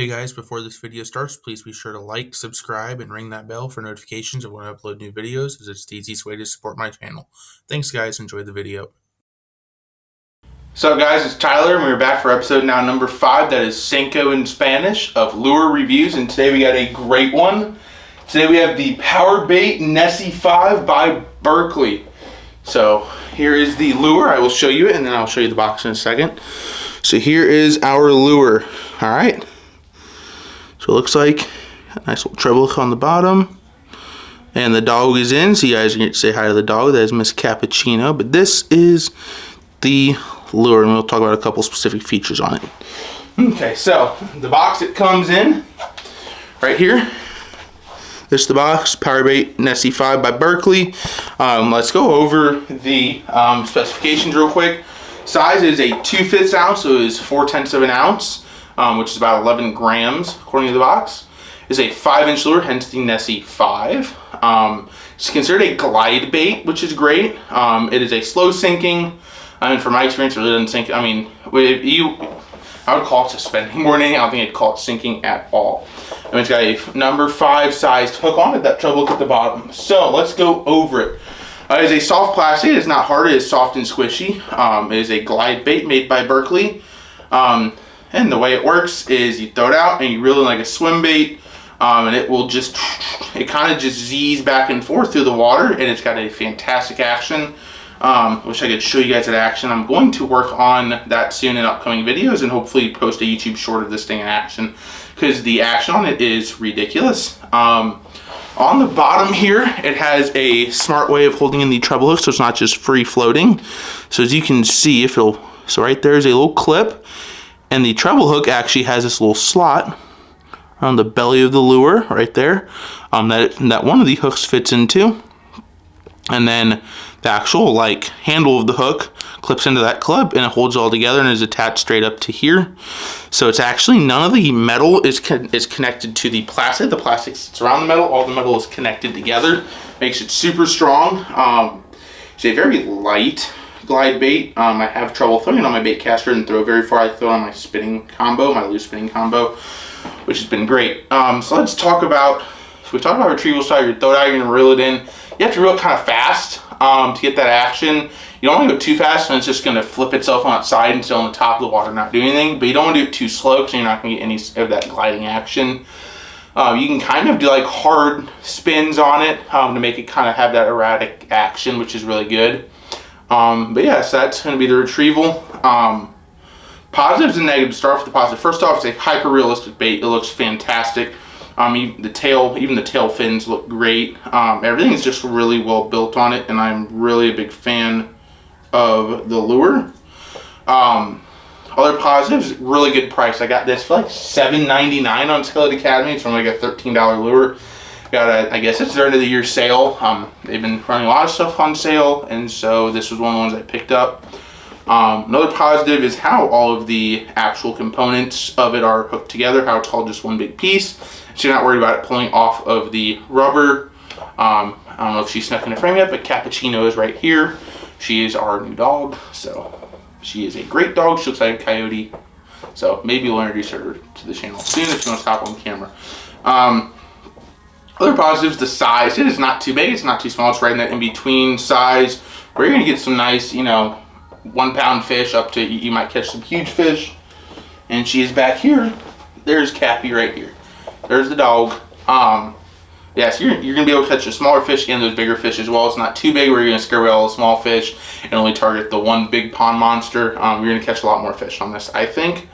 Hey guys, before this video starts, please be sure to like, subscribe, and ring that bell for notifications of when I upload new videos, as it's the easiest way to support my channel. Thanks guys, enjoy the video. So guys, it's Tyler and we're back for episode now number 5, that is Cinco in Spanish, of lure reviews, and today we got a great one. Today we have the Power Bait Nessie 5 by Berkley. So here is the lure. I will show you it and then I'll show you the box in a second. So here is our lure. Alright. So it looks like a nice little treble hook on the bottom. And the dog is in, so you guys can get to say hi to the dog. That is Miss Cappuccino. But this is the lure, and we'll talk about a couple specific features on it. Okay, so the box it comes in, right here. This is the box, Power Bait Nessie 5 by Berkley. Let's go over the specifications real quick. Size is a 2/5 ounce, so it is 4/10 of an ounce, which is about 11 grams according to the box. It's a 5-inch lure, hence the Nessie 5. It's considered a glide bait, which is great. It is a slow sinking. I mean, from my experience, it really doesn't sink. I mean, I would call it suspending more than anything. I don't think I'd call it sinking at all. And it's got a number 5 sized hook on it, that treble hook at the bottom. So let's go over it. It is a soft plastic. It is not hard. It is soft and squishy. It is a glide bait made by Berkley. And the way it works is you throw it out and you reel it like a swim bait. And it will just, it kind of just Z's back and forth through the water, and it's got a fantastic action. Wish I could show you guys that action. I'm going to work on that soon in upcoming videos and hopefully post a YouTube short of this thing in action, because the action on it is ridiculous. On the bottom here, it has a smart way of holding in the treble hook, so it's not just free floating. So as you can see, so right there is a little clip, and the treble hook actually has this little slot on the belly of the lure right there, that one of the hooks fits into, and then the actual handle of the hook clips into that clip and it holds it all together and is attached straight up to here. So it's actually, none of the metal is connected to the plastic. The plastic sits around the metal. All the metal is connected together. Makes it super strong. It's a very light glide bait. I have trouble throwing it on my bait caster and throw very far. I throw it on my spinning combo, my loose spinning combo, which has been great. So let's talk about, we talked about retrieval style. You throw it out, you're gonna reel it in. You have to reel it kind of fast to get that action. You don't want to go too fast and it's just going to flip itself on its side and still on the top of the water, not doing anything. But you don't want to do it too slow because you're not going to get any of that gliding action. You can kind of do hard spins on it to make it kind of have that erratic action, which is really good. But yeah, so that's going to be the retrieval. Positives and negatives. Start with the positive. First off, it's a hyper realistic bait. It looks fantastic. Even the tail fins look great. Everything is just really well built on it, and I'm really a big fan of the lure. Other positives, really good price. I got this for like $7.99 on Skillet Academy. It's only like a $13 lure. Got I guess it's their end of the year sale. They've been running a lot of stuff on sale, and so this was one of the ones I picked up. Another positive is how all of the actual components of it are hooked together, how it's all just one big piece. So you're not worried about it pulling off of the rubber. I don't know if she's snuck in the frame yet, but Cappuccino is right here. She is our new dog, so she is a great dog. She looks like a coyote, so maybe we'll introduce her to the channel soon if she wants to hop on camera. Other positives, the size. It is not too big, it's not too small. It's right in that in-between size where you're going to get some nice, 1-pound fish up to, you might catch some huge fish. And she is back here. There's Cappy right here. There's the dog. Yeah, so you're going to be able to catch the smaller fish and those bigger fish as well. It's not too big where you're going to scare away all the small fish and only target the one big pond monster. You're going to catch a lot more fish on this, I think.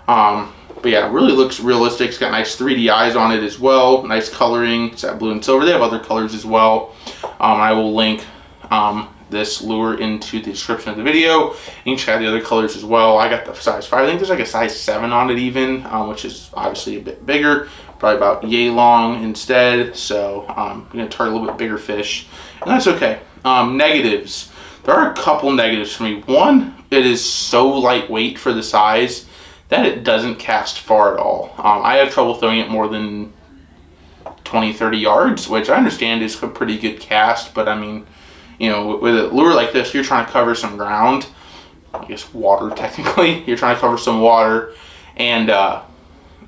But yeah, it really looks realistic. It's got nice 3D eyes on it as well. Nice coloring. It's that blue and silver. They have other colors as well. I will link this lure into the description of the video. You can check out the other colors as well. I got the size 5. I think there's like a size 7 on it even, which is obviously a bit bigger, probably about yay long instead. So you're going to target a little bit bigger fish, and that's okay. Negatives. There are a couple negatives for me. One, it is so lightweight for the size that it doesn't cast far at all. I have trouble throwing it more than 20-30 yards, which I understand is a pretty good cast, but I mean, with a lure like this, you're trying to cover some ground. I guess water, technically. You're trying to cover some water, and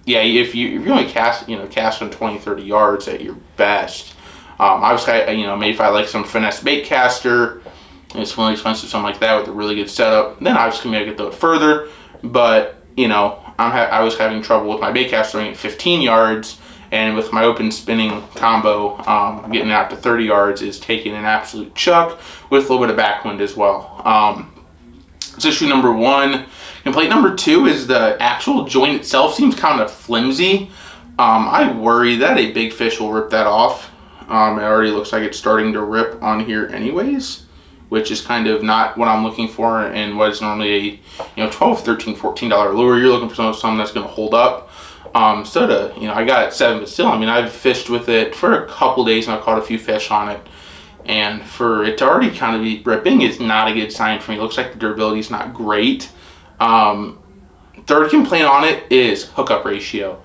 yeah, if you only cast on 20, 30 yards at your best. Obviously, maybe if I like some finesse bait caster, it's really expensive, something like that with a really good setup, then obviously maybe I could throw it further. But I was having trouble with my bait caster throwing at 15 yards, and with my open spinning combo, getting out to 30 yards is taking an absolute chuck with a little bit of backwind as well. That's issue number one. Complaint number two is the actual joint itself seems kind of flimsy. I worry that a big fish will rip that off. It already looks like it's starting to rip on here anyways, which is kind of not what I'm looking for in what is normally a $12, $13, $14 lure. You're looking for something that's going to hold up. I got it 7, but still, I've fished with it for a couple days and I've caught a few fish on it. And for it to already kind of be ripping is not a good sign for me. It looks like the durability is not great. Third complaint on it is hookup ratio.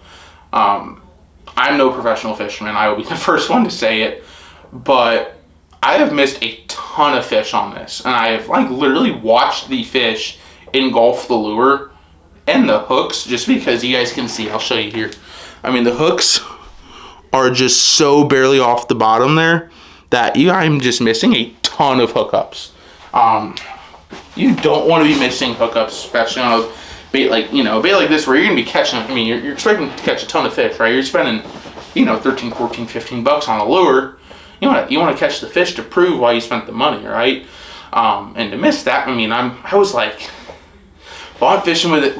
I'm no professional fisherman. I will be the first one to say it. But I have missed a ton of fish on this. And I have literally watched the fish engulf the lure and the hooks, just because you guys can see. I'll show you here. The hooks are just so barely off the bottom there that I'm just missing a ton of hookups. You don't want to be missing hookups, especially on a bait like this, where you're going to be catching, you're expecting to catch a ton of fish, right? You're spending, 13, 14, 15 bucks on a lure. You want to catch the fish to prove why you spent the money, right? And to miss that, I was bought fishing with it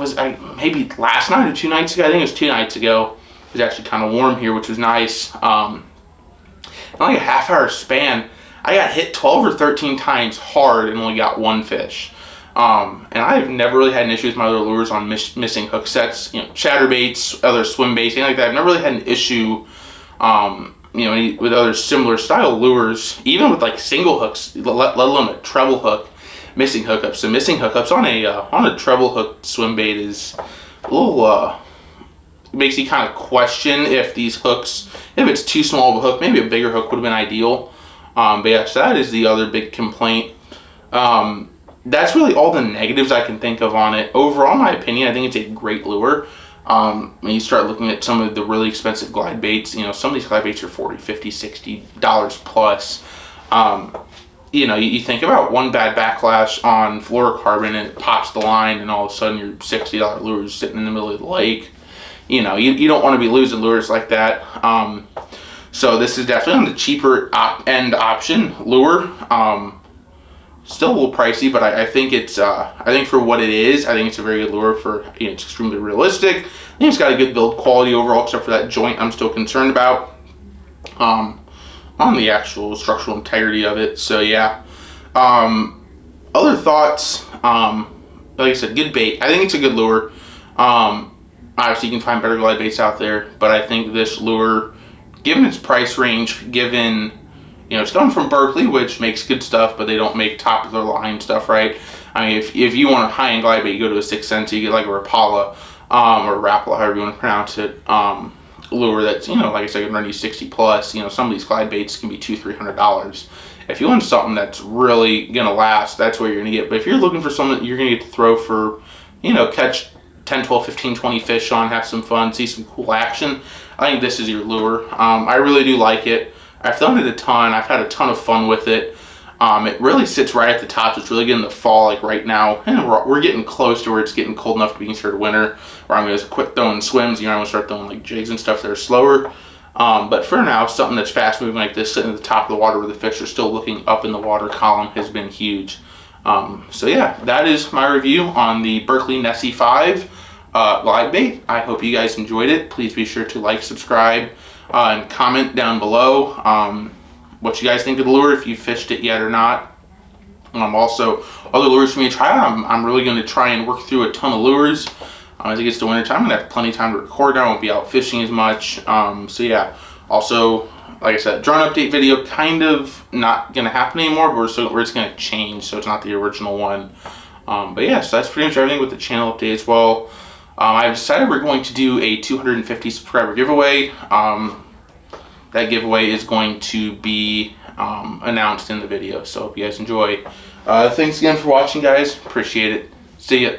maybe last night or 2 nights ago. I think it was 2 nights ago. It was actually kind of warm here, which was nice. In a half-hour span, I got hit 12 or 13 times hard and only got 1 fish. And I've never really had an issue with my other lures on missing hook sets, chatterbaits, other swim baits, anything like that. I've never really had an issue, with other similar style lures, even with single hooks, let alone a treble hook, missing hookups. So missing hookups on a treble hook swim bait is a little, makes you kind of question if these hooks, if it's too small of a hook, maybe a bigger hook would have been ideal. But yeah, so that is the other big complaint. That's really all the negatives I can think of on it. Overall, in my opinion, I think it's a great lure. When you start looking at some of the really expensive glide baits, some of these glide baits are $40, $50, $60 plus. You think about one bad backlash on fluorocarbon and it pops the line, and all of a sudden your $60 lure is sitting in the middle of the lake. You don't want to be losing lures like that. So this is definitely on the cheaper end option lure. Still a little pricey, but I think it's I think for what it is, I think it's a very good lure. For it's extremely realistic. I think it's got a good build quality overall, except for that joint I'm still concerned about on the actual structural integrity of it. So yeah. Other thoughts, like I said, good bait. I think it's a good lure. Obviously you can find better glide baits out there, but I think this lure, given its price range, given it's coming from Berkley, which makes good stuff, but they don't make top of the line stuff, right? If you want a high-end glide bait, you go to a 6th Sense, you get a Rapala, or Rapala, however you want to pronounce it, lure that's, like I said, running 60 plus. Some of these glide baits can be $200, $300. If you want something that's really gonna last, that's where you're gonna get. But if you're looking for something that you're gonna get to throw for, catch 10, 12, 15, 20 fish on, have some fun, see some cool action, I think this is your lure. I really do like it. I've thrown it a ton. I've had a ton of fun with it. It really sits right at the top. So it's really getting the fall right now. And we're getting close to where it's getting cold enough to be considered winter, where I'm going to quit throwing swims. I'm going to start throwing jigs and stuff that are slower. But for now, something that's fast moving like this, sitting at the top of the water where the fish are still looking up in the water column, has been huge. So yeah, that is my review on the Berkley Nessie 5 glide bait. I hope you guys enjoyed it. Please be sure to like, subscribe, and comment down below what you guys think of the lure, if you fished it yet or not. Also, other lures for me to try out. I'm really going to try and work through a ton of lures. As it gets to winter time, I'm going to have plenty of time to record. I won't be out fishing as much. So yeah, also, like I said, drone update video kind of not going to happen anymore, but we're just going to change, so it's not the original one. But yeah, so that's pretty much everything with the channel update as well. I've decided we're going to do a 250 subscriber giveaway. That giveaway is going to be announced in the video, so hope you guys enjoy. Thanks again for watching, guys. Appreciate it. See ya.